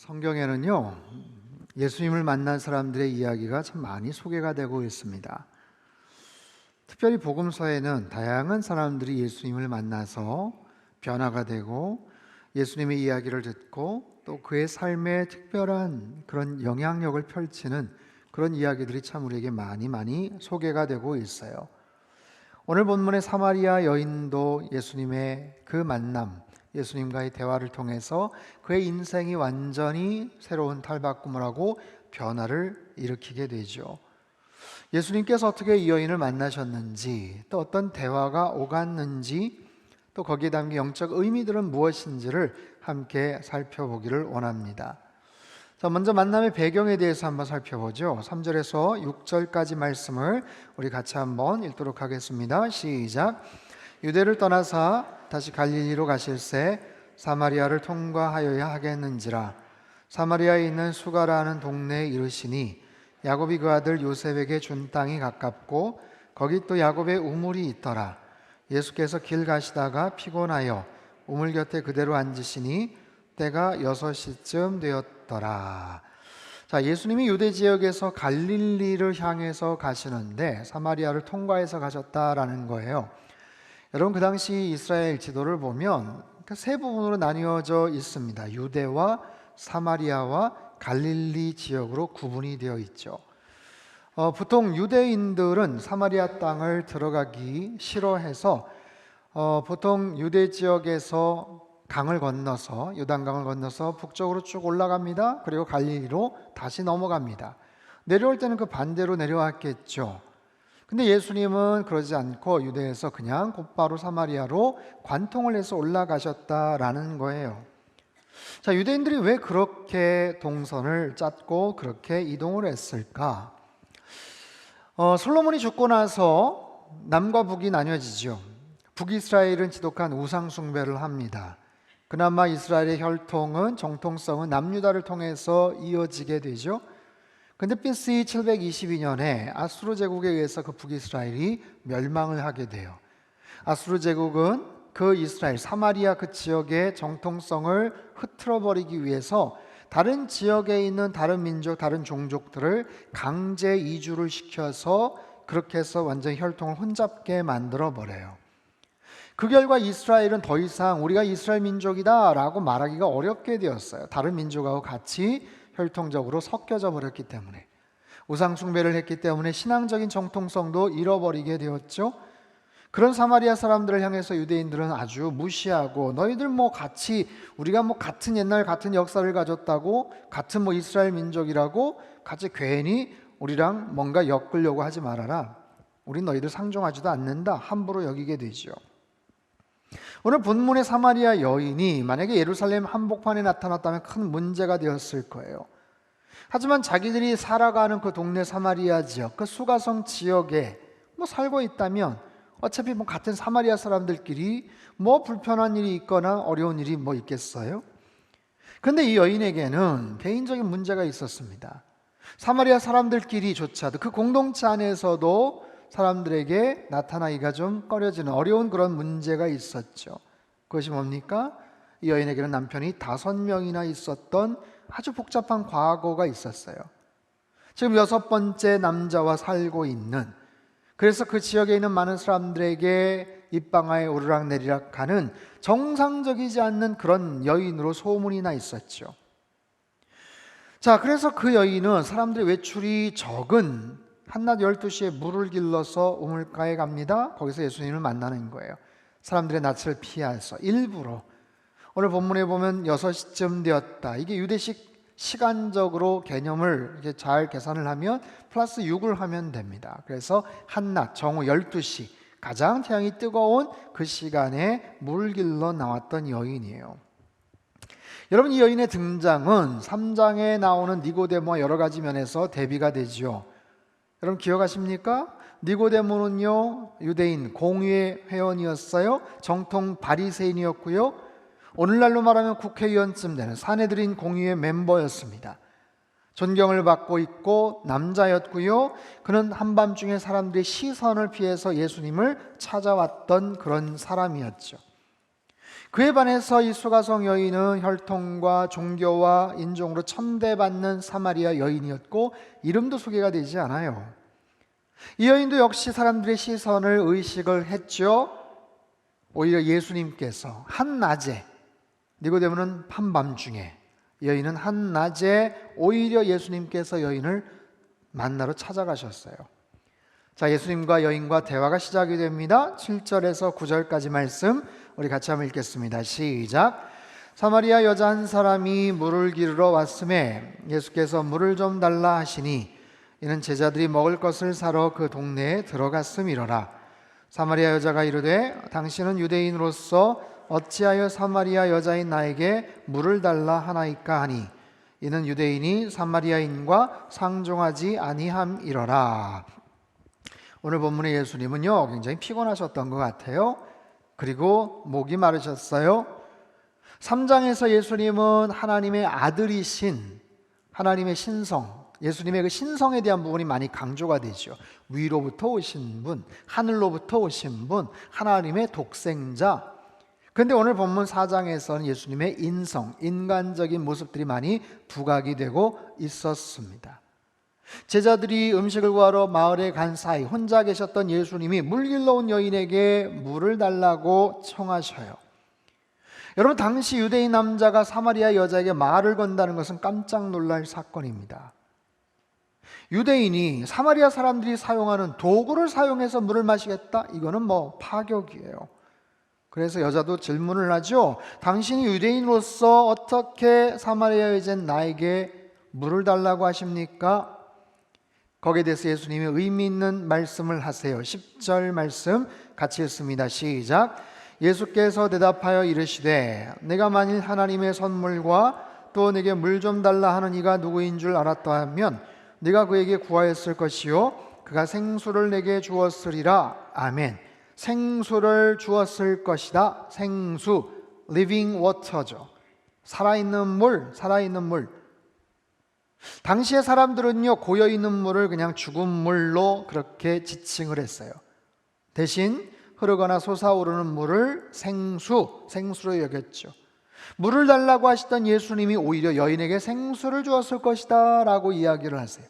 성경에는요, 예수님을 만난 사람들의 이야기가 참 많이 소개가 되고 있습니다. 특별히 복음서에는 다양한 사람들이 예수님을 만나서 변화가 되고 예수님의 이야기를 듣고 또 그의 삶에 특별한 그런 영향력을 펼치는 그런 이야기들이 참 우리에게 많이 소개가 되고 있어요. 오늘 본문의 사마리아 여인도 예수님의 그 만남, 예수님과의 대화를 통해서 그의 인생이 완전히 새로운 탈바꿈을 하고 변화를 일으키게 되죠. 예수님께서 어떻게 이 여인을 만나셨는지, 또 어떤 대화가 오갔는지, 또 거기에 담긴 영적 의미들은 무엇인지를 함께 살펴보기를 원합니다. 자, 먼저 만남의 배경에 대해서 한번 살펴보죠. 3절에서 6절까지 말씀을 우리 같이 한번 읽도록 하겠습니다. 시작. 유대를 떠나사 다시 갈릴리로 가실새 사마리아를 통과하여야 하겠는지라. 사마리아에 있는 수가라는 동네에 이르시니 야곱이 그 아들 요셉에게 준 땅이 가깝고 거기 또 야곱의 우물이 있더라. 예수께서 길 가시다가 피곤하여 우물 곁에 그대로 앉으시니 때가 6시쯤 되었더라. 자, 예수님이 유대 지역에서 갈릴리를 향해서 가시는데 사마리아를 통과해서 가셨다라는 거예요. 여러분, 그 당시 이스라엘 지도를 보면 세 부분으로 나뉘어져 있습니다. 유대와 사마리아와 갈릴리 지역으로 구분이 되어 있죠. 보통 유대인들은 사마리아 땅을 들어가기 싫어해서 보통 유대 지역에서 강을 건너서 요단강을 건너서 북쪽으로 쭉 올라갑니다. 그리고 갈릴리로 다시 넘어갑니다. 내려올 때는 그 반대로 내려왔겠죠. 근데 예수님은 그러지 않고 유대에서 그냥 곧바로 사마리아로 관통을 해서 올라가셨다라는 거예요. 자, 유대인들이 왜 그렇게 동선을 짰고 그렇게 이동을 했을까? 솔로몬이 죽고 나서 남과 북이 나뉘어지죠. 북이스라엘은 지독한 우상 숭배를 합니다. 그나마 이스라엘의 혈통은 정통성은 남유다를 통해서 이어지게 되죠. 근데 BC 722년에 아수르 제국에 의해서 그 북이스라엘이 멸망을 하게 돼요. 아수르 제국은 그 이스라엘 사마리아 그 지역의 정통성을 흐트러 버리기 위해서 다른 지역에 있는 다른 민족, 다른 종족들을 강제 이주를 시켜서 그렇게 해서 완전히 혈통을 혼잡게 만들어 버려요. 그 결과 이스라엘은 더 이상 우리가 이스라엘 민족이다 라고 말하기가 어렵게 되었어요. 다른 민족하고 같이 혈통적으로 섞여져 버렸기 때문에, 우상 숭배를 했기 때문에 신앙적인 정통성도 잃어버리게 되었죠. 그런 사마리아 사람들을 향해서 유대인들은 아주 무시하고, 너희들 같이 우리가 같은 옛날 같은 역사를 가졌다고, 같은 이스라엘 민족이라고 같이 괜히 우리랑 뭔가 엮으려고 하지 말아라. 우린 너희들 상종하지도 않는다. 함부로 여기게 되죠. 오늘 본문의 사마리아 여인이 만약에 예루살렘 한복판에 나타났다면 큰 문제가 되었을 거예요. 하지만 자기들이 살아가는 그 동네 사마리아 지역, 그 수가성 지역에 살고 있다면 어차피 같은 사마리아 사람들끼리 불편한 일이 있거나 어려운 일이 있겠어요? 그런데 이 여인에게는 개인적인 문제가 있었습니다. 사마리아 사람들끼리조차도 그 공동체 안에서도 사람들에게 나타나기가 좀 꺼려지는 어려운 그런 문제가 있었죠. 그것이 뭡니까? 이 여인에게는 남편이 5명이나 있었던 아주 복잡한 과거가 있었어요. 지금 6번째 남자와 살고 있는, 그래서 그 지역에 있는 많은 사람들에게 입방아에 오르락내리락 하는 정상적이지 않는 그런 여인으로 소문이 나 있었죠. 자, 그래서 그 여인은 사람들의 외출이 적은 한낮 12시에 물을 길러서 우물가에 갑니다. 거기서 예수님을 만나는 거예요. 사람들의 낯을 피해서 일부러. 오늘 본문에 보면 6시쯤 되었다. 이게 유대식 시간적으로 개념을 이렇게 잘 계산을 하면 플러스 6을 하면 됩니다. 그래서 한낮 정오 12시 가장 태양이 뜨거운 그 시간에 물을 길러 나왔던 여인이에요. 여러분, 이 여인의 등장은 3장에 나오는 니고데모와 여러 가지 면에서 대비가 되죠. 여러분 기억하십니까? 니고데모는요, 유대인 공의회 회원이었어요. 정통 바리새인이었고요. 오늘날로 말하면 국회의원쯤 되는 사내들인 공의회 멤버였습니다. 존경을 받고 있고 남자였고요. 그는 한밤중에 사람들의 시선을 피해서 예수님을 찾아왔던 그런 사람이었죠. 그에 반해서 이 수가성 여인은 혈통과 종교와 인종으로 천대받는 사마리아 여인이었고 이름도 소개가 되지 않아요. 이 여인도 역시 사람들의 시선을 의식을 했죠. 오히려 예수님께서 한낮에, 니고데모는 한밤중에, 여인은 한낮에 오히려 예수님께서 여인을 만나러 찾아가셨어요. 자, 예수님과 여인과 대화가 시작이 됩니다. 7절에서 9절까지 말씀 우리 같이 한번 읽겠습니다. 시작. 사마리아 여자 한 사람이 물을 기르러 왔음에 예수께서 물을 좀 달라 하시니 이는 제자들이 먹을 것을 사러 그 동네에 들어갔음이로라. 사마리아 여자가 이르되 당신은 유대인으로서 어찌하여 사마리아 여자인 나에게 물을 달라 하나이까 하니 이는 유대인이 사마리아인과 상종하지 아니함이로라. 오늘 본문의 예수님은요 굉장히 피곤하셨던 것 같아요. 그리고 목이 마르셨어요. 3장에서 예수님은 하나님의 아들이신 하나님의 신성, 예수님의 그 신성에 대한 부분이 많이 강조가 되죠. 위로부터 오신 분, 하늘로부터 오신 분, 하나님의 독생자. 그런데 오늘 본문 4장에서는 예수님의 인성, 인간적인 모습들이 많이 부각이 되고 있었습니다. 제자들이 음식을 구하러 마을에 간 사이 혼자 계셨던 예수님이 물 길러 온 여인에게 물을 달라고 청하셔요. 여러분, 당시 유대인 남자가 사마리아 여자에게 말을 건다는 것은 깜짝 놀랄 사건입니다. 유대인이 사마리아 사람들이 사용하는 도구를 사용해서 물을 마시겠다? 이거는 파격이에요. 그래서 여자도 질문을 하죠. 당신이 유대인으로서 어떻게 사마리아 여자인 나에게 물을 달라고 하십니까? 거기에 대해서 예수님이 의미 있는 말씀을 하세요. 10절 말씀 같이 읽습니다. 시작. 예수께서 대답하여 이르시되 내가 만일 하나님의 선물과 또 내게 물 좀 달라 하는 이가 누구인 줄 알았다 하면 네가 그에게 구하였을 것이요 그가 생수를 내게 주었으리라. 아멘. 생수를 주었을 것이다. 생수, living water죠. 살아있는 물, 살아있는 물. 당시의 사람들은요 고여있는 물을 그냥 죽은 물로 그렇게 지칭을 했어요. 대신 흐르거나 솟아오르는 물을 생수로 여겼죠. 물을 달라고 하시던 예수님이 오히려 여인에게 생수를 주었을 것이다 라고 이야기를 하세요.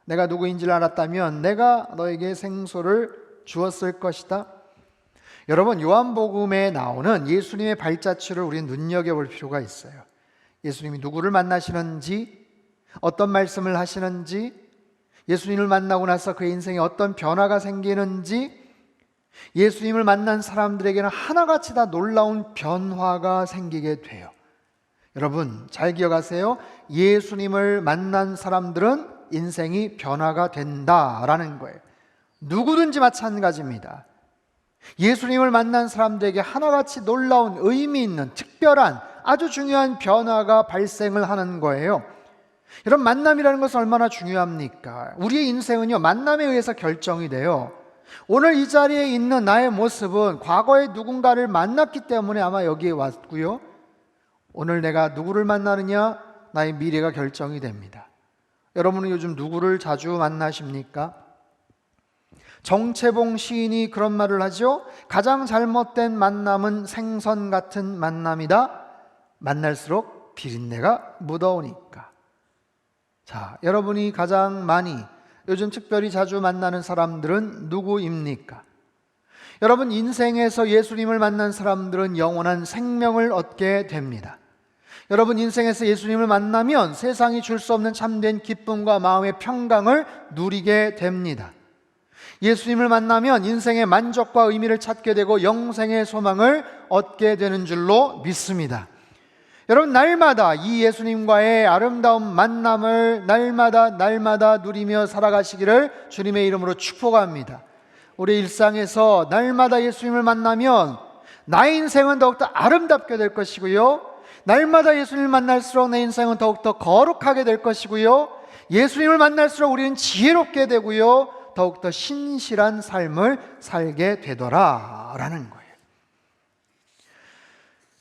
내가 누구인지를 알았다면 내가 너에게 생수를 주었을 것이다. 여러분, 요한복음에 나오는 예수님의 발자취를 우리는 눈여겨볼 필요가 있어요. 예수님이 누구를 만나시는지, 어떤 말씀을 하시는지, 예수님을 만나고 나서 그의 인생에 어떤 변화가 생기는지, 예수님을 만난 사람들에게는 하나같이 다 놀라운 변화가 생기게 돼요. 여러분 잘 기억하세요. 예수님을 만난 사람들은 인생이 변화가 된다라는 거예요. 누구든지 마찬가지입니다. 예수님을 만난 사람들에게 하나같이 놀라운 의미 있는 특별한 아주 중요한 변화가 발생을 하는 거예요. 여러분, 만남이라는 것은 얼마나 중요합니까? 우리의 인생은요 만남에 의해서 결정이 돼요. 오늘 이 자리에 있는 나의 모습은 과거에 누군가를 만났기 때문에 아마 여기에 왔고요, 오늘 내가 누구를 만나느냐, 나의 미래가 결정이 됩니다. 여러분은 요즘 누구를 자주 만나십니까? 정채봉 시인이 그런 말을 하죠. 가장 잘못된 만남은 생선 같은 만남이다. 만날수록 비린내가 묻어오니까. 자, 여러분이 가장 많이 요즘 특별히 자주 만나는 사람들은 누구입니까? 여러분, 인생에서 예수님을 만난 사람들은 영원한 생명을 얻게 됩니다. 여러분, 인생에서 예수님을 만나면 세상이 줄 수 없는 참된 기쁨과 마음의 평강을 누리게 됩니다. 예수님을 만나면 인생의 만족과 의미를 찾게 되고 영생의 소망을 얻게 되는 줄로 믿습니다. 여러분, 날마다 이 예수님과의 아름다운 만남을 날마다 누리며 살아가시기를 주님의 이름으로 축복합니다. 우리 일상에서 날마다 예수님을 만나면 나의 인생은 더욱더 아름답게 될 것이고요, 날마다 예수님을 만날수록 내 인생은 더욱더 거룩하게 될 것이고요, 예수님을 만날수록 우리는 지혜롭게 되고요, 더욱더 신실한 삶을 살게 되더라라는 거예요.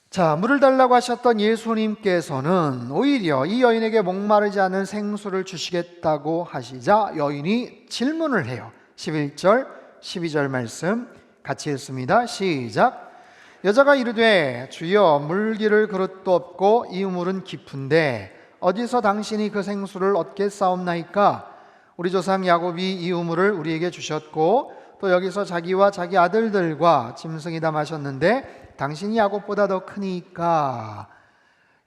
자, 물을 달라고 하셨던 예수님께서는 오히려 이 여인에게 목마르지 않은 생수를 주시겠다고 하시자 여인이 질문을 해요. 11절, 12절 말씀 같이 읽습니다. 시작. 여자가 이르되 주여 물기를 그릇도 없고 이 우물은 깊은데 어디서 당신이 그 생수를 얻겠사옵나이까? 우리 조상 야곱이 이 우물을 우리에게 주셨고 또 여기서 자기와 자기 아들들과 짐승이 다 마셨는데 당신이 야곱보다 더 크니까.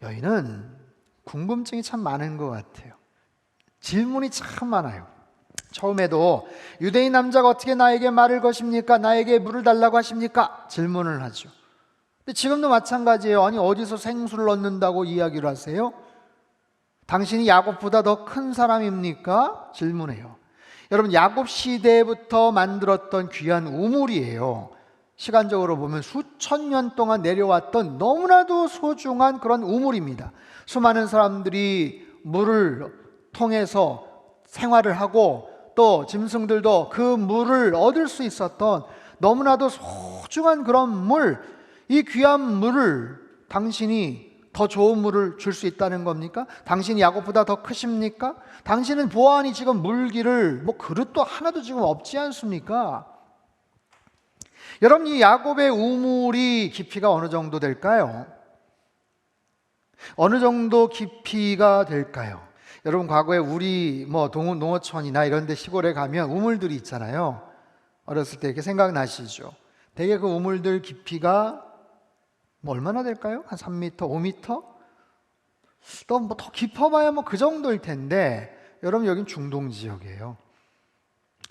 여인은 궁금증이 참 많은 것 같아요. 질문이 참 많아요. 처음에도 유대인 남자가 어떻게 나에게 말을 것입니까? 나에게 물을 달라고 하십니까? 질문을 하죠. 근데 지금도 마찬가지예요. 아니 어디서 생수를 얻는다고 이야기를 하세요? 당신이 야곱보다 더 큰 사람입니까? 질문해요. 여러분, 야곱 시대부터 만들었던 귀한 우물이에요. 시간적으로 보면 수천 년 동안 내려왔던 너무나도 소중한 그런 우물입니다. 수많은 사람들이 물을 통해서 생활을 하고 또 짐승들도 그 물을 얻을 수 있었던 너무나도 소중한 그런 물, 이 귀한 물을 당신이 더 좋은 물을 줄 수 있다는 겁니까? 당신이 야곱보다 더 크십니까? 당신은 보아하니 지금 물기를 그릇도 하나도 지금 없지 않습니까? 여러분, 이 야곱의 우물이 깊이가 어느 정도 될까요? 어느 정도 깊이가 될까요? 여러분, 과거에 우리 농어촌이나 이런 데 시골에 가면 우물들이 있잖아요. 어렸을 때 이렇게 생각나시죠? 대개 그 우물들 깊이가 얼마나 될까요? 한 3m, 5m? 또 더 깊어봐야 그 정도일 텐데, 여러분 여긴 중동 지역이에요.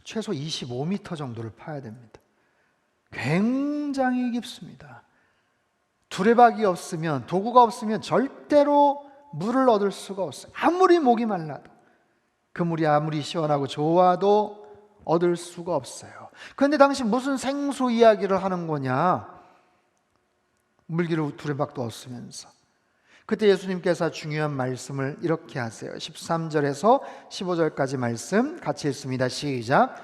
최소 25m 정도를 파야 됩니다. 굉장히 깊습니다. 두레박이 없으면, 도구가 없으면 절대로 물을 얻을 수가 없어요. 아무리 목이 말라도, 그 물이 아무리 시원하고 좋아도 얻을 수가 없어요. 그런데 당시 무슨 생수 이야기를 하는 거냐? 물기를 두레박도 없으면서. 그때 예수님께서 중요한 말씀을 이렇게 하세요. 13절에서 15절까지 말씀 같이 읽습니다. 시작.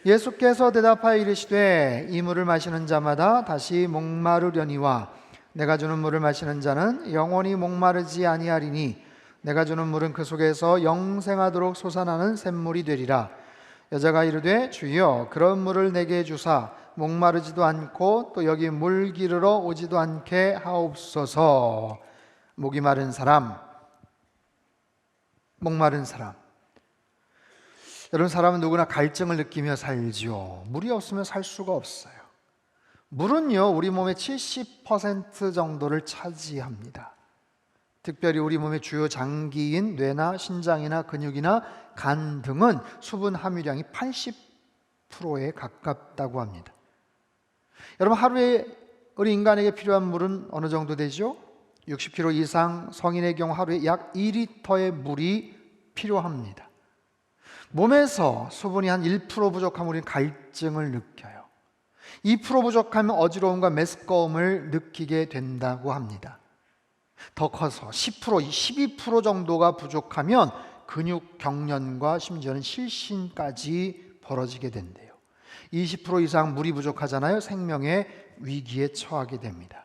예수께서 대답하여 이르시되 이 물을 마시는 자마다 다시 목마르려니와 내가 주는 물을 마시는 자는 영원히 목마르지 아니하리니 내가 주는 물은 그 속에서 영생하도록 솟아나는 샘물이 되리라. 여자가 이르되 주여 그런 물을 내게 주사 목마르지도 않고 또 여기 물 기르러 오지도 않게 하옵소서. 목이 마른 사람, 목마른 사람. 여러분, 사람은 누구나 갈증을 느끼며 살죠. 물이 없으면 살 수가 없어요. 물은요, 우리 몸의 70% 정도를 차지합니다. 특별히 우리 몸의 주요 장기인 뇌나 신장이나 근육이나 간 등은 수분 함유량이 80%에 가깝다고 합니다. 여러분, 하루에 우리 인간에게 필요한 물은 어느 정도 되죠? 60kg 이상 성인의 경우 하루에 약 2리터의 물이 필요합니다. 몸에서 수분이 한 1% 부족하면 우리는 갈증을 느껴요. 2% 부족하면 어지러움과 메스꺼움을 느끼게 된다고 합니다. 더 커서 10%, 12% 정도가 부족하면 근육 경련과 심지어는 실신까지 벌어지게 된대요. 20% 이상 물이 부족하잖아요. 생명의 위기에 처하게 됩니다.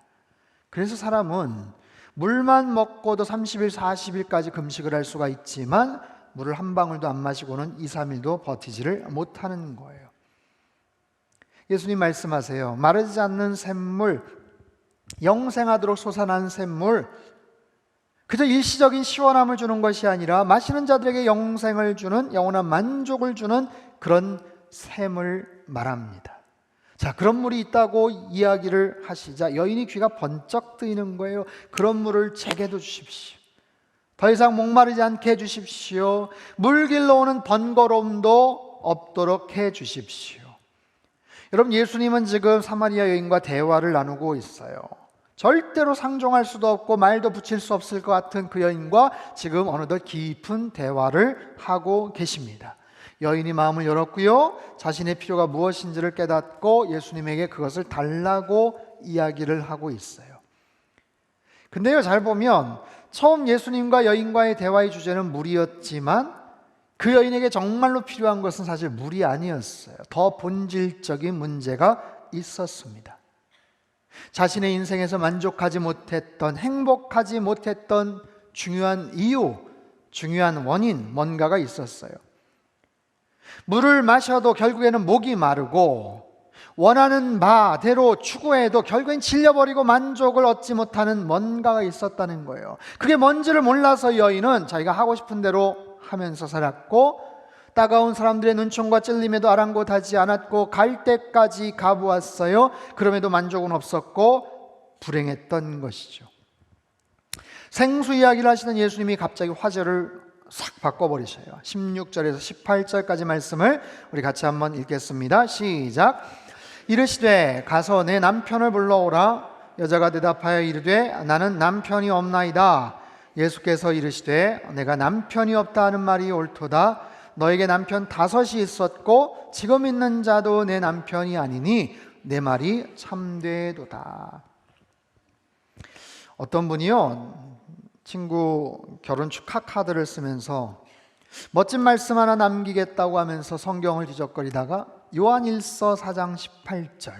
그래서 사람은 물만 먹고도 30일, 40일까지 금식을 할 수가 있지만 물을 한 방울도 안 마시고는 2, 3일도 버티지를 못하는 거예요. 예수님 말씀하세요. 마르지 않는 샘물, 영생하도록 솟아난 샘물, 그저 일시적인 시원함을 주는 것이 아니라 마시는 자들에게 영생을 주는, 영원한 만족을 주는 그런 샘을 말합니다. 자, 그런 물이 있다고 이야기를 하시자 여인이 귀가 번쩍 뜨이는 거예요. 그런 물을 제게도 주십시오. 더 이상 목마르지 않게 해주십시오. 물 길러 오는 번거로움도 없도록 해주십시오. 여러분, 예수님은 지금 사마리아 여인과 대화를 나누고 있어요. 절대로 상종할 수도 없고 말도 붙일 수 없을 것 같은 그 여인과 지금 어느덧 깊은 대화를 하고 계십니다. 여인이 마음을 열었고요, 자신의 필요가 무엇인지를 깨닫고 예수님에게 그것을 달라고 이야기를 하고 있어요. 근데요, 잘 보면 처음 예수님과 여인과의 대화의 주제는 물이었지만 그 여인에게 정말로 필요한 것은 사실 물이 아니었어요. 더 본질적인 문제가 있었습니다. 자신의 인생에서 만족하지 못했던, 행복하지 못했던 중요한 이유, 중요한 원인, 뭔가가 있었어요. 물을 마셔도 결국에는 목이 마르고 원하는 바대로 추구해도 결국엔 질려버리고 만족을 얻지 못하는 뭔가가 있었다는 거예요. 그게 뭔지를 몰라서 여인은 자기가 하고 싶은 대로 하면서 살았고, 따가운 사람들의 눈총과 찔림에도 아랑곳하지 않았고, 갈 때까지 가보았어요. 그럼에도 만족은 없었고 불행했던 것이죠. 생수 이야기를 하시는 예수님이 갑자기 화제를 싹 바꿔버리셔요. 16절에서 18절까지 말씀을 우리 같이 한번 읽겠습니다. 시작. 이르시되 가서 내 남편을 불러오라. 여자가 대답하여 이르되 나는 남편이 없나이다. 예수께서 이르시되 내가 남편이 없다 하는 말이 옳도다. 너에게 남편 5이 있었고 지금 있는 자도 내 남편이 아니니 내 말이 참되도다. 어떤 분이요, 친구 결혼 축하 카드를 쓰면서 멋진 말씀 하나 남기겠다고 하면서 성경을 뒤적거리다가 요한일서 4장 18절,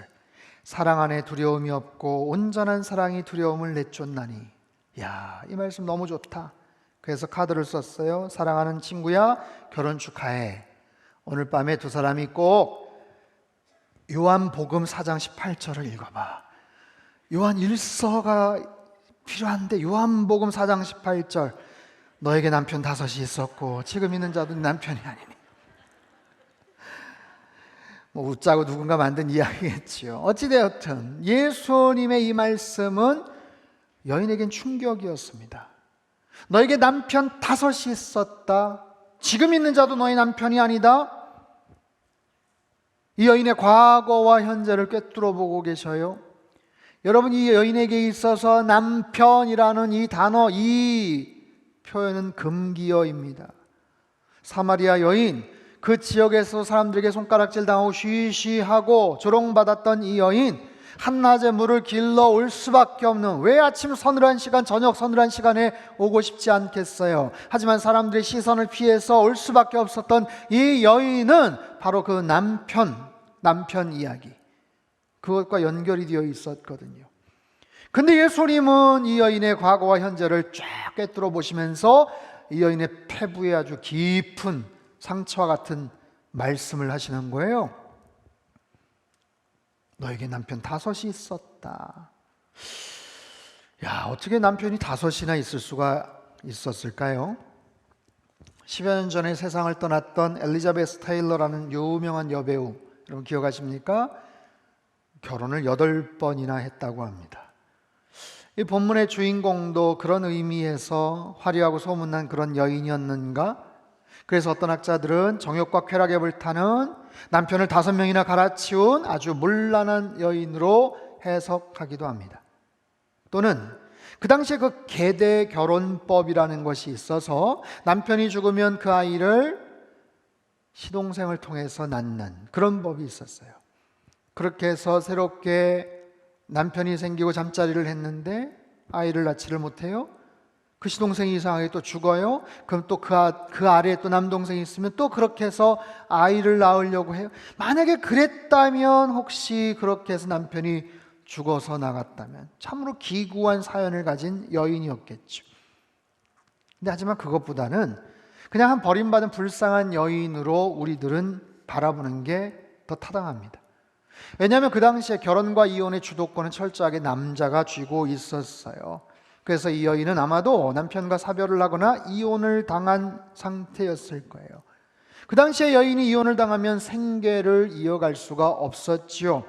사랑 안에 두려움이 없고 온전한 사랑이 두려움을 내쫓나니. 야, 이 말씀 너무 좋다. 그래서 카드를 썼어요. 사랑하는 친구야, 결혼 축하해. 오늘 밤에 두 사람이 꼭 요한복음 4장 18절을 읽어봐. 요한일서가 필요한데 요한복음 4장 18절, 너에게 남편 5이 있었고 지금 있는 자도 남편이 아니니. 뭐 웃자고 누군가 만든 이야기겠지요. 어찌되었든 예수님의 이 말씀은 여인에겐 충격이었습니다. 너에게 남편 5이 있었다. 지금 있는 자도 너의 남편이 아니다. 이 여인의 과거와 현재를 꿰뚫어 보고 계셔요. 여러분, 이 여인에게 있어서 남편이라는 이 단어, 이 표현은 금기어입니다. 사마리아 여인, 그 지역에서 사람들에게 손가락질 당하고 쉬쉬하고 조롱받았던 이 여인, 한낮에 물을 길러 올 수밖에 없는, 왜 아침 서늘한 시간, 저녁 서늘한 시간에 오고 싶지 않겠어요? 하지만 사람들의 시선을 피해서 올 수밖에 없었던 이 여인은 바로 그 남편 이야기, 그것과 연결이 되어 있었거든요. 근데 예수님은 이 여인의 과거와 현재를 쫙 꿰뚫어 보시면서 이 여인의 폐부에 아주 깊은 상처와 같은 말씀을 하시는 거예요. 너에게 남편 5이 있었다. 야, 어떻게 남편이 5이나 있을 수가 있었을까요? 10여 년 전에 세상을 떠났던 엘리자베스 테일러라는 유명한 여배우, 여러분 기억하십니까? 결혼을 8번이나 했다고 합니다. 이 본문의 주인공도 그런 의미에서 화려하고 소문난 그런 여인이었는가? 그래서 어떤 학자들은 정욕과 쾌락에 불타는 남편을 5명이나 갈아치운 아주 문란한 여인으로 해석하기도 합니다. 또는 그 당시에 그 계대 결혼법이라는 것이 있어서 남편이 죽으면 그 아이를 시동생을 통해서 낳는 그런 법이 있었어요. 그렇게 해서 새롭게 남편이 생기고 잠자리를 했는데 아이를 낳지를 못해요. 그 시동생이 이상하게 또 죽어요. 그럼 또 그 아래에 또 남동생이 있으면 또 그렇게 해서 아이를 낳으려고 해요. 만약에 그랬다면, 혹시 그렇게 해서 남편이 죽어서 나갔다면 참으로 기구한 사연을 가진 여인이었겠죠. 근데 하지만 그것보다는 그냥 한 버림받은 불쌍한 여인으로 우리들은 바라보는 게 더 타당합니다. 왜냐하면 그 당시에 결혼과 이혼의 주도권은 철저하게 남자가 쥐고 있었어요. 그래서 이 여인은 아마도 남편과 사별을 하거나 이혼을 당한 상태였을 거예요. 그 당시에 여인이 이혼을 당하면 생계를 이어갈 수가 없었지요.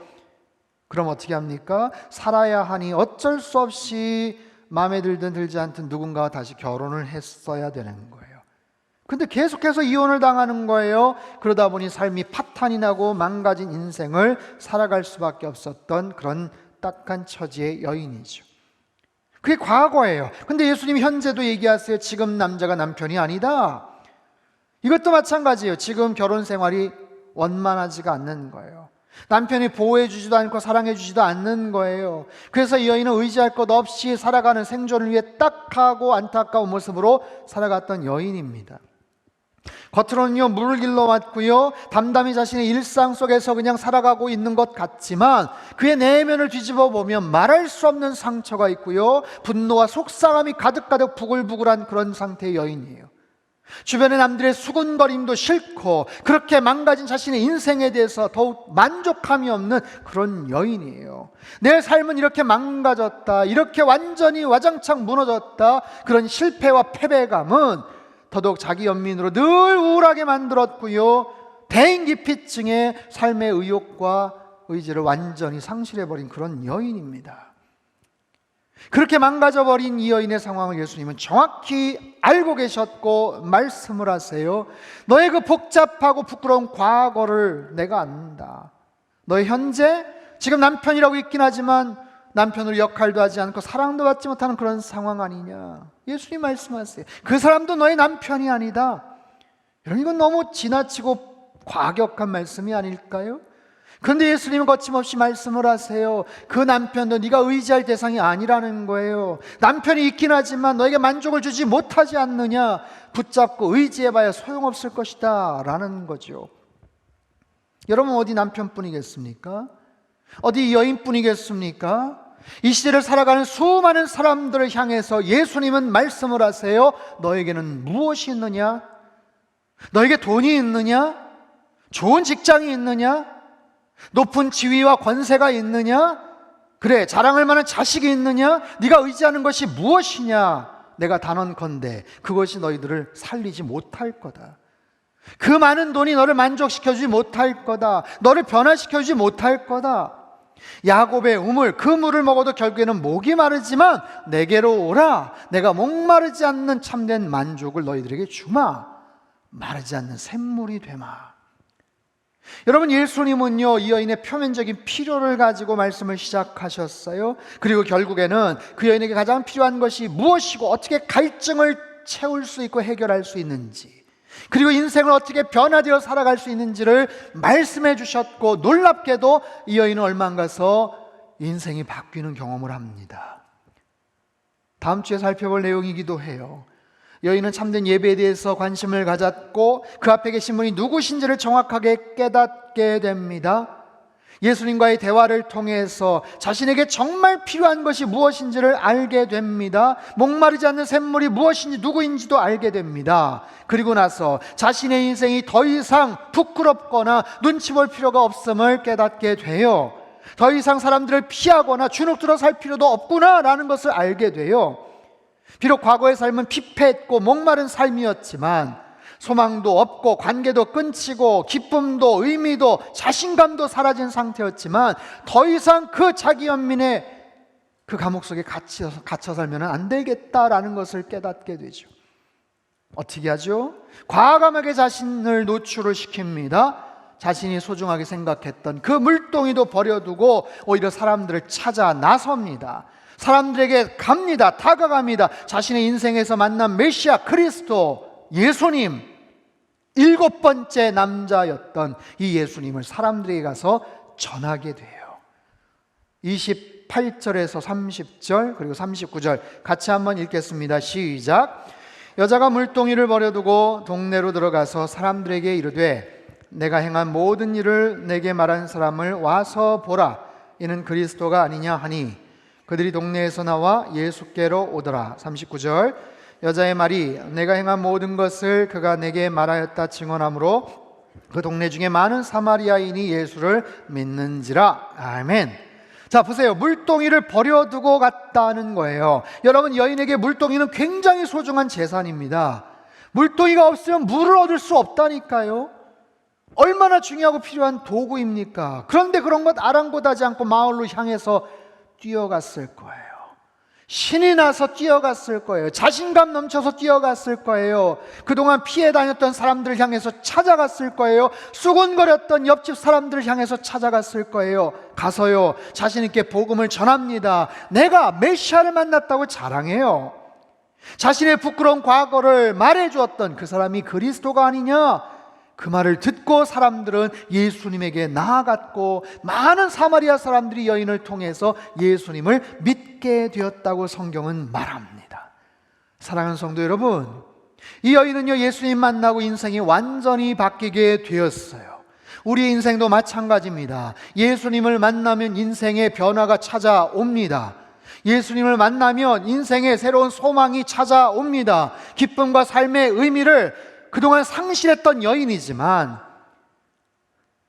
그럼 어떻게 합니까? 살아야 하니 어쩔 수 없이 마음에 들든 들지 않든 누군가와 다시 결혼을 했어야 되는 거예요. 근데 계속해서 이혼을 당하는 거예요. 그러다 보니 삶이 파탄이 나고 망가진 인생을 살아갈 수밖에 없었던 그런 딱한 처지의 여인이죠. 그게 과거예요. 근데 예수님이 현재도 얘기하세요. 지금 남자가 남편이 아니다. 이것도 마찬가지예요. 지금 결혼 생활이 원만하지가 않는 거예요. 남편이 보호해 주지도 않고 사랑해 주지도 않는 거예요. 그래서 이 여인은 의지할 것 없이 살아가는, 생존을 위해 딱하고 안타까운 모습으로 살아갔던 여인입니다. 겉으로는요, 물을 길러 왔고요, 담담히 자신의 일상 속에서 그냥 살아가고 있는 것 같지만 그의 내면을 뒤집어 보면 말할 수 없는 상처가 있고요, 분노와 속상함이 가득가득 부글부글한 그런 상태의 여인이에요. 주변의 남들의 수군거림도 싫고 그렇게 망가진 자신의 인생에 대해서 더욱 만족함이 없는 그런 여인이에요. 내 삶은 이렇게 망가졌다, 이렇게 완전히 와장창 무너졌다, 그런 실패와 패배감은 더더욱 자기 연민으로 늘 우울하게 만들었고요, 대인기피증의 삶의 의욕과 의지를 완전히 상실해버린 그런 여인입니다. 그렇게 망가져버린 이 여인의 상황을 예수님은 정확히 알고 계셨고 말씀을 하세요. 너의 그 복잡하고 부끄러운 과거를 내가 안다. 너의 현재, 지금 남편이라고 있긴 하지만 남편으로 역할도 하지 않고 사랑도 받지 못하는 그런 상황 아니냐. 예수님 말씀하세요. 그 사람도 너의 남편이 아니다. 여러분, 이건 너무 지나치고 과격한 말씀이 아닐까요? 그런데 예수님은 거침없이 말씀을 하세요. 그 남편도 네가 의지할 대상이 아니라는 거예요. 남편이 있긴 하지만 너에게 만족을 주지 못하지 않느냐. 붙잡고 의지해봐야 소용없을 것이다 라는 거죠. 여러분, 어디 남편뿐이겠습니까? 어디 여인뿐이겠습니까? 이 시대를 살아가는 수많은 사람들을 향해서 예수님은 말씀을 하세요. 너에게는 무엇이 있느냐? 너에게 돈이 있느냐? 좋은 직장이 있느냐? 높은 지위와 권세가 있느냐? 그래, 자랑할 만한 자식이 있느냐? 네가 의지하는 것이 무엇이냐? 내가 단언컨대 그것이 너희들을 살리지 못할 거다. 그 많은 돈이 너를 만족시켜주지 못할 거다. 너를 변화시켜주지 못할 거다. 야곱의 우물, 그 물을 먹어도 결국에는 목이 마르지만 내게로 오라. 내가 목마르지 않는 참된 만족을 너희들에게 주마. 마르지 않는 샘물이 되마. 여러분, 예수님은요, 이 여인의 표면적인 필요를 가지고 말씀을 시작하셨어요. 그리고 결국에는 그 여인에게 가장 필요한 것이 무엇이고 어떻게 갈증을 채울 수 있고 해결할 수 있는지, 그리고 인생을 어떻게 변화되어 살아갈 수 있는지를 말씀해 주셨고, 놀랍게도 이 여인은 얼마 안 가서 인생이 바뀌는 경험을 합니다. 다음 주에 살펴볼 내용이기도 해요. 여인은 참된 예배에 대해서 관심을 가졌고 그 앞에 계신 분이 누구신지를 정확하게 깨닫게 됩니다. 예수님과의 대화를 통해서 자신에게 정말 필요한 것이 무엇인지를 알게 됩니다. 목마르지 않는 샘물이 무엇인지 누구인지도 알게 됩니다. 그리고 나서 자신의 인생이 더 이상 부끄럽거나 눈치 볼 필요가 없음을 깨닫게 돼요. 더 이상 사람들을 피하거나 주눅들어 살 필요도 없구나라는 것을 알게 돼요. 비록 과거의 삶은 피폐했고 목마른 삶이었지만 소망도 없고 관계도 끊치고 기쁨도 의미도 자신감도 사라진 상태였지만 더 이상 그 자기 연민의 그 감옥 속에 갇혀 살면 안 되겠다라는 것을 깨닫게 되죠. 어떻게 하죠? 과감하게 자신을 노출을 시킵니다. 자신이 소중하게 생각했던 그 물동이도 버려두고 오히려 사람들을 찾아 나섭니다. 사람들에게 갑니다. 다가갑니다. 자신의 인생에서 만난 메시아 그리스도 예수님, 7번째 남자였던 이 예수님을 사람들에게 가서 전하게 돼요. 28절에서 30절 그리고 39절 같이 한번 읽겠습니다. 시작. 여자가 물동이를 버려두고 동네로 들어가서 사람들에게 이르되 내가 행한 모든 일을 내게 말한 사람을 와서 보라. 이는 그리스도가 아니냐 하니 그들이 동네에서 나와 예수께로 오더라. 39절 여자의 말이 내가 행한 모든 것을 그가 내게 말하였다 증언하므로 그 동네 중에 많은 사마리아인이 예수를 믿는지라. 아멘. 자, 보세요. 물동이를 버려두고 갔다는 거예요. 여러분, 여인에게 물동이는 굉장히 소중한 재산입니다. 물동이가 없으면 물을 얻을 수 없다니까요. 얼마나 중요하고 필요한 도구입니까? 그런데 그런 것 아랑곳하지 않고 마을로 향해서 뛰어갔을 거예요. 신이 나서 뛰어갔을 거예요. 자신감 넘쳐서 뛰어갔을 거예요. 그동안 피해 다녔던 사람들을 향해서 찾아갔을 거예요. 수군거렸던 옆집 사람들을 향해서 찾아갔을 거예요. 가서요, 자신 있게 복음을 전합니다. 내가 메시아를 만났다고 자랑해요. 자신의 부끄러운 과거를 말해주었던 그 사람이 그리스도가 아니냐, 그 말을 듣고 사람들은 예수님에게 나아갔고 많은 사마리아 사람들이 여인을 통해서 예수님을 믿게 되었다고 성경은 말합니다. 사랑하는 성도 여러분, 이 여인은요, 예수님 만나고 인생이 완전히 바뀌게 되었어요. 우리의 인생도 마찬가지입니다. 예수님을 만나면 인생의 변화가 찾아옵니다. 예수님을 만나면 인생에 새로운 소망이 찾아옵니다. 기쁨과 삶의 의미를 그동안 상실했던 여인이지만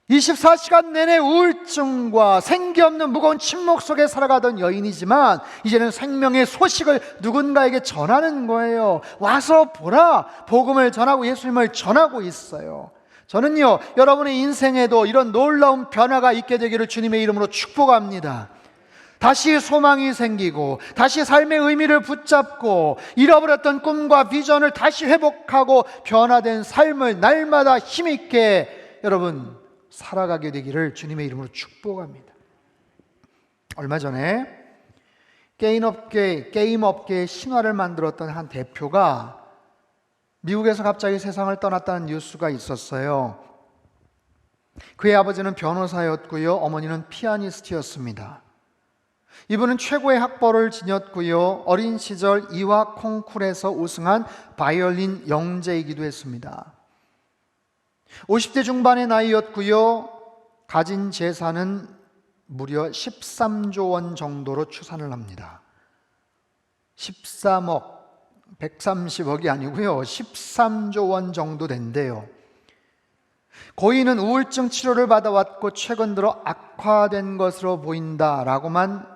24시간 내내 우울증과 생기 없는 무거운 침묵 속에 살아가던 여인이지만 이제는 생명의 소식을 누군가에게 전하는 거예요. 와서 보라, 복음을 전하고 예수님을 전하고 있어요. 저는요, 여러분의 인생에도 이런 놀라운 변화가 있게 되기를 주님의 이름으로 축복합니다. 다시 소망이 생기고 다시 삶의 의미를 붙잡고 잃어버렸던 꿈과 비전을 다시 회복하고 변화된 삶을 날마다 힘있게 여러분 살아가게 되기를 주님의 이름으로 축복합니다. 얼마 전에 게임 업계의 신화를 만들었던 한 대표가 미국에서 갑자기 세상을 떠났다는 뉴스가 있었어요. 그의 아버지는 변호사였고요, 어머니는 피아니스트였습니다. 이분은 최고의 학벌을 지녔고요, 어린 시절 이화 콩쿨에서 우승한 바이올린 영재이기도 했습니다. 50대 중반의 나이였고요, 가진 재산은 무려 13조 원 정도로 추산을 합니다. 13억, 130억이 아니고요, 13조 원 정도 된대요. 고인은 우울증 치료를 받아왔고 최근 들어 악화된 것으로 보인다라고만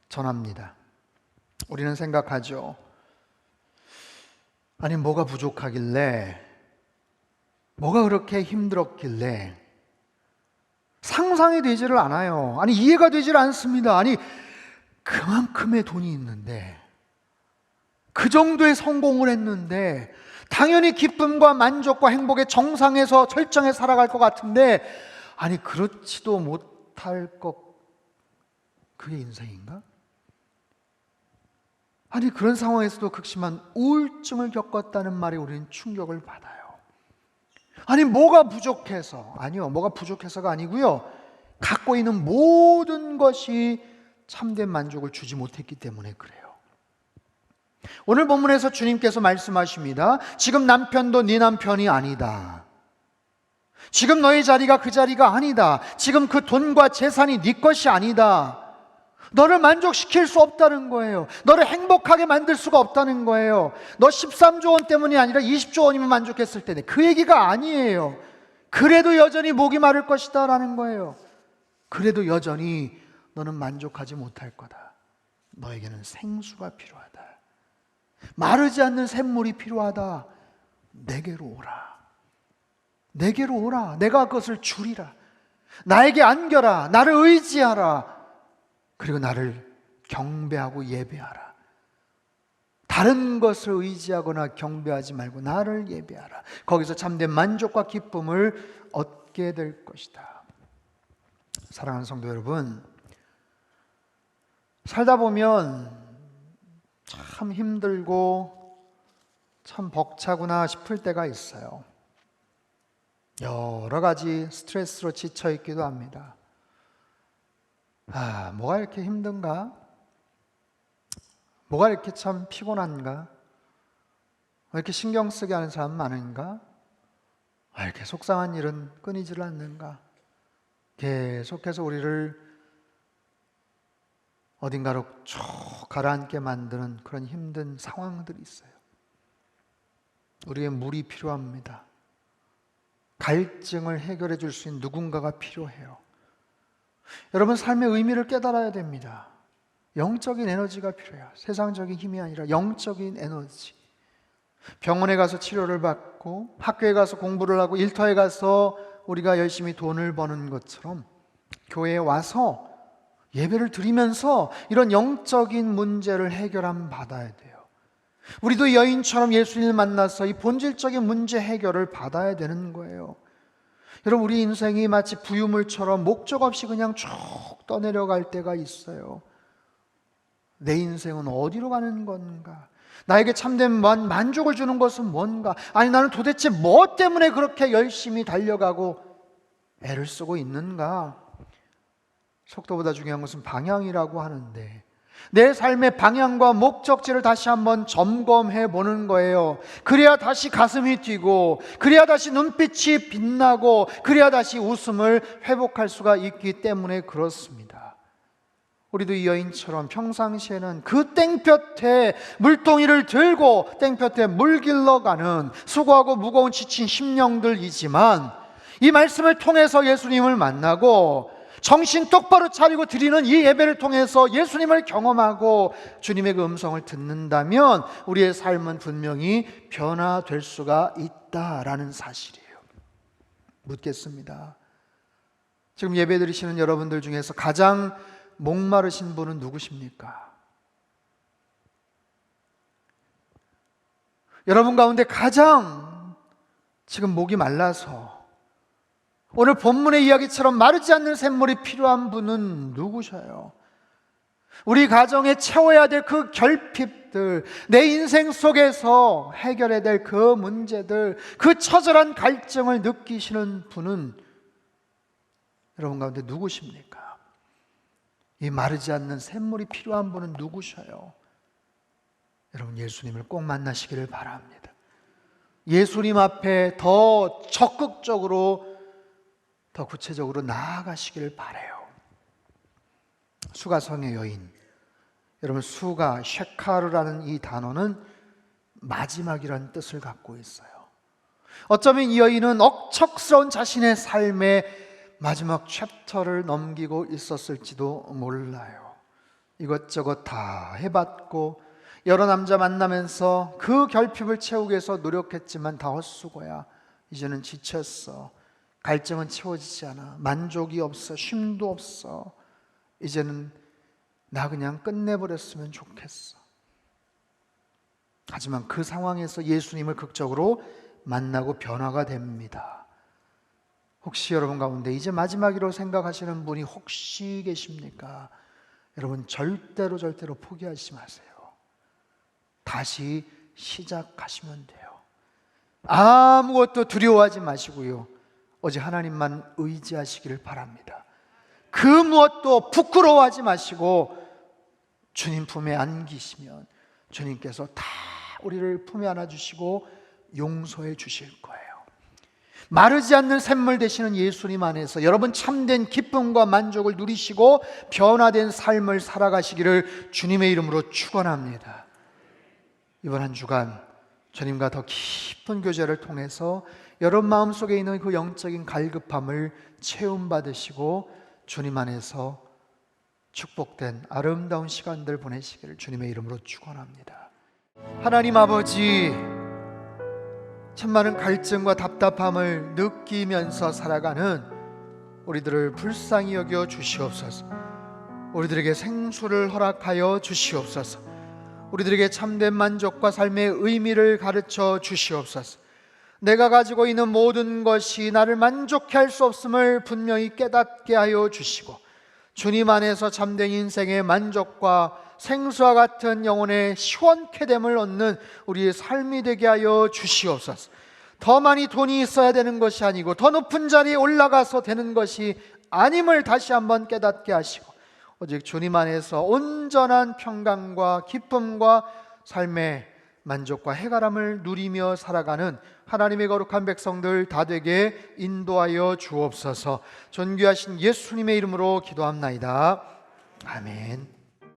전합니다. 우리는 생각하죠. 아니, 뭐가 부족하길래, 뭐가 그렇게 힘들었길래, 상상이 되지를 않아요. 아니, 이해가 되지를 않습니다. 아니, 그만큼의 돈이 있는데, 그 정도의 성공을 했는데 당연히 기쁨과 만족과 행복의 정상에서 절정에 살아갈 것 같은데, 아니, 그렇지도 못할 것, 그게 인생인가? 아니, 그런 상황에서도 극심한 우울증을 겪었다는 말에 우리는 충격을 받아요. 아니, 뭐가 부족해서? 아니요, 뭐가 부족해서가 아니고요, 갖고 있는 모든 것이 참된 만족을 주지 못했기 때문에 그래요. 오늘 본문에서 주님께서 말씀하십니다. 지금 남편도 네 남편이 아니다. 지금 너의 자리가 그 자리가 아니다. 지금 그 돈과 재산이 네 것이 아니다. 너를 만족시킬 수 없다는 거예요. 너를 행복하게 만들 수가 없다는 거예요. 너 13조 원 때문이 아니라 20조 원이면 만족했을 텐데, 그 얘기가 아니에요. 그래도 여전히 목이 마를 것이다 라는 거예요. 그래도 여전히 너는 만족하지 못할 거다. 너에게는 생수가 필요하다. 마르지 않는 샘물이 필요하다. 내게로 오라. 내게로 오라. 내가 그것을 주리라. 나에게 안겨라. 나를 의지하라. 그리고 나를 경배하고 예배하라. 다른 것을 의지하거나 경배하지 말고 나를 예배하라. 거기서 참된 만족과 기쁨을 얻게 될 것이다. 사랑하는 성도 여러분, 살다 보면 참 힘들고 참 벅차구나 싶을 때가 있어요. 여러 가지 스트레스로 지쳐 있기도 합니다. 뭐가 이렇게 힘든가? 뭐가 이렇게 참 피곤한가? 왜 이렇게 신경 쓰게 하는 사람 많은가? 이렇게 속상한 일은 끊이질 않는가? 계속해서 우리를 어딘가로 쭉 가라앉게 만드는 그런 힘든 상황들이 있어요. 우리의 물이 필요합니다. 갈증을 해결해 줄 수 있는 누군가가 필요해요. 여러분, 삶의 의미를 깨달아야 됩니다. 영적인 에너지가 필요해요. 세상적인 힘이 아니라 영적인 에너지. 병원에 가서 치료를 받고 학교에 가서 공부를 하고 일터에 가서 우리가 열심히 돈을 버는 것처럼 교회에 와서 예배를 드리면서 이런 영적인 문제를 해결함 받아야 돼요. 우리도 여인처럼 예수님을 만나서 이 본질적인 문제 해결을 받아야 되는 거예요. 여러분, 우리 인생이 마치 부유물처럼 목적 없이 그냥 쭉 떠내려갈 때가 있어요. 내 인생은 어디로 가는 건가? 나에게 참된 만족을 주는 것은 뭔가? 아니, 나는 도대체 뭐 때문에 그렇게 열심히 달려가고 애를 쓰고 있는가? 속도보다 중요한 것은 방향이라고 하는데, 내 삶의 방향과 목적지를 다시 한번 점검해 보는 거예요. 그래야 다시 가슴이 뛰고, 그래야 다시 눈빛이 빛나고, 그래야 다시 웃음을 회복할 수가 있기 때문에 그렇습니다. 우리도 이 여인처럼 평상시에는 그 땡볕에 물동이를 들고 땡볕에 물 길러가는 수고하고 무거운 지친 심령들이지만, 이 말씀을 통해서 예수님을 만나고 정신 똑바로 차리고 드리는 이 예배를 통해서 예수님을 경험하고 주님의 그 음성을 듣는다면 우리의 삶은 분명히 변화될 수가 있다라는 사실이에요. 묻겠습니다. 지금 예배 드리시는 여러분들 중에서 가장 목마르신 분은 누구십니까? 여러분 가운데 가장 지금 목이 말라서 오늘 본문의 이야기처럼 마르지 않는 샘물이 필요한 분은 누구셔요? 우리 가정에 채워야 될 그 결핍들, 내 인생 속에서 해결해야 될 그 문제들, 그 처절한 갈증을 느끼시는 분은 여러분 가운데 누구십니까? 이 마르지 않는 샘물이 필요한 분은 누구셔요? 여러분, 예수님을 꼭 만나시기를 바랍니다. 예수님 앞에 더 적극적으로, 더 구체적으로 나아가시기를 바라요. 수가성의 여인, 여러분, 수가, 쉐카르라는 이 단어는 마지막이라는 뜻을 갖고 있어요. 어쩌면 이 여인은 억척스러운 자신의 삶의 마지막 챕터를 넘기고 있었을지도 몰라요. 이것저것 다 해봤고 여러 남자 만나면서 그 결핍을 채우기 위해서 노력했지만 다 헛수고야. 이제는 지쳤어. 갈증은 채워지지 않아. 만족이 없어. 쉼도 없어. 이제는 나 그냥 끝내버렸으면 좋겠어. 하지만 그 상황에서 예수님을 극적으로 만나고 변화가 됩니다. 혹시 여러분 가운데 이제 마지막이라고 생각하시는 분이 혹시 계십니까? 여러분, 절대로 포기하지 마세요. 다시 시작하시면 돼요. 아무것도 두려워하지 마시고요, 오직 하나님만 의지하시기를 바랍니다. 그 무엇도 부끄러워하지 마시고 주님 품에 안기시면 주님께서 다 우리를 품에 안아주시고 용서해 주실 거예요. 마르지 않는 샘물 되시는 예수님 안에서 여러분 참된 기쁨과 만족을 누리시고 변화된 삶을 살아가시기를 주님의 이름으로 축원합니다. 이번 한 주간 주님과 더 깊은 교제를 통해서 여러분 마음속에 있는 그 영적인 갈급함을 체험받으시고 주님 안에서 축복된 아름다운 시간들 보내시기를 주님의 이름으로 축원합니다. 하나님 아버지, 참 많은 갈증과 답답함을 느끼면서 살아가는 우리들을 불쌍히 여겨 주시옵소서. 우리들에게 생수를 허락하여 주시옵소서. 우리들에게 참된 만족과 삶의 의미를 가르쳐 주시옵소서. 내가 가지고 있는 모든 것이 나를 만족해 할 수 없음을 분명히 깨닫게 하여 주시고 주님 안에서 참된 인생의 만족과 생수와 같은 영혼의 시원케 됨을 얻는 우리의 삶이 되게 하여 주시옵소서. 더 많이 돈이 있어야 되는 것이 아니고 더 높은 자리에 올라가서 되는 것이 아님을 다시 한번 깨닫게 하시고 오직 주님 안에서 온전한 평강과 기쁨과 삶의 만족과 해갈함을 누리며 살아가는 하나님의 거룩한 백성들 다 되게 인도하여 주옵소서. 존귀하신 예수님의 이름으로 기도합나이다. 아멘.